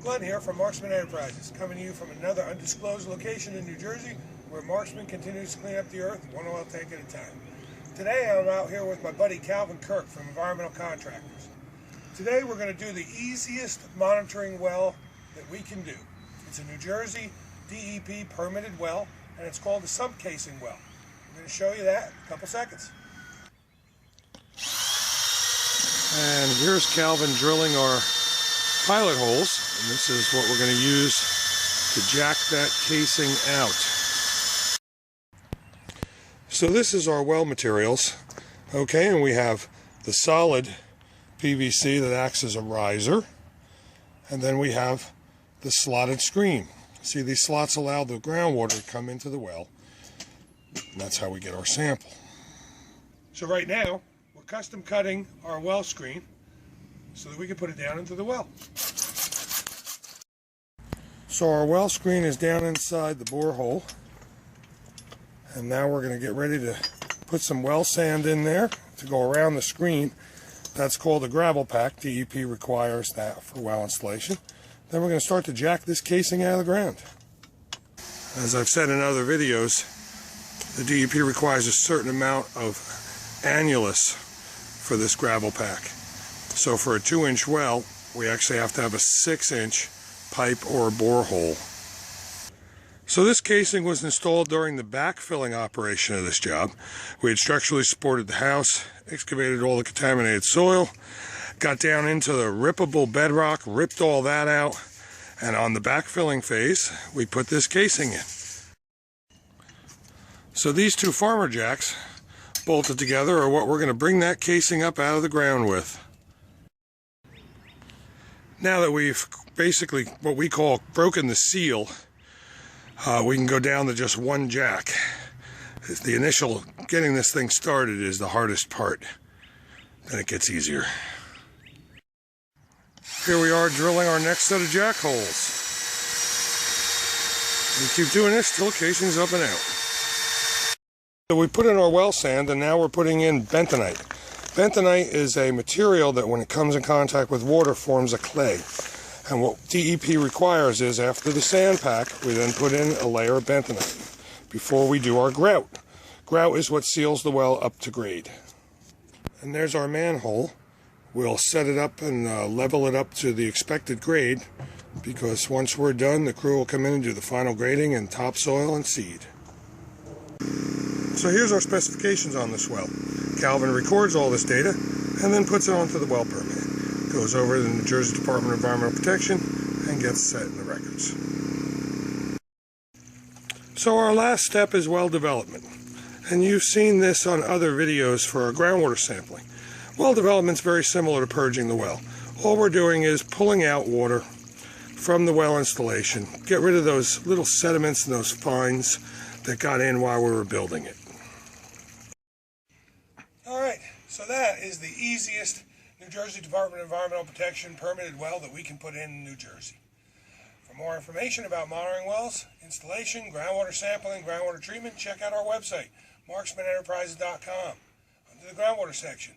Glenn here from Marksman Enterprises, coming to you from another undisclosed location in New Jersey where Marksman continues to clean up the earth one oil tank at a time. Today I'm out here with my buddy Calvin Kirk from Environmental Contractors. Today we're going to do the easiest monitoring well that we can do. It's a New Jersey DEP permitted well, and it's called the Sump casing well. I'm going to show you that in a couple seconds. And here's Calvin drilling our pilot holes, and this is what we're going to use to jack that casing out. So this is our well materials, okay, and we have the solid PVC that acts as a riser, and then we have the slotted screen. See, these slots allow the groundwater to come into the well, and that's how we get our sample. So right now we're custom cutting our well screen so that we can put it down into the well. So our well screen is down inside the borehole, and now we're going to get ready to put some well sand in there to go around the screen. That's called a gravel pack. DEP requires that for well installation. Then we're going to start to jack this casing out of the ground. As I've said in other videos, the DEP requires a certain amount of annulus for this gravel pack. So for a 2-inch well, we actually have to have a 6-inch pipe or borehole. So this casing was installed during the backfilling operation of this job. We had structurally supported the house, excavated all the contaminated soil, got down into the rippable bedrock, ripped all that out, and on the backfilling phase, we put this casing in. So these two farmer jacks bolted together are what we're going to bring that casing up out of the ground with. Now that we've basically what we call broken the seal, we can go down to just one jack. The initial getting this thing started is the hardest part. Then it gets easier. Here we are drilling our next set of jack holes. We keep doing this till the casing's up and out. So we put in our well sand, and now we're putting in bentonite. Bentonite is a material that when it comes in contact with water forms a clay. And what DEP requires is after the sand pack, we then put in a layer of bentonite before we do our grout. Grout is what seals the well up to grade. And there's our manhole. We'll set it up and level it up to the expected grade, because once we're done, the crew will come in and do the final grading and topsoil and seed. So here's our specifications on this well. Calvin records all this data and then puts it onto the well permit. Goes over to the New Jersey Department of Environmental Protection and gets set in the records. So our last step is well development. And you've seen this on other videos for our groundwater sampling. Well development's very similar to purging the well. All we're doing is pulling out water from the well installation, get rid of those little sediments and those fines that got in while we were building it. Alright, so that is the easiest New Jersey Department of Environmental Protection permitted well that we can put in New Jersey. For more information about monitoring wells, installation, groundwater sampling, groundwater treatment, check out our website, marksmanenterprises.com, under the groundwater section.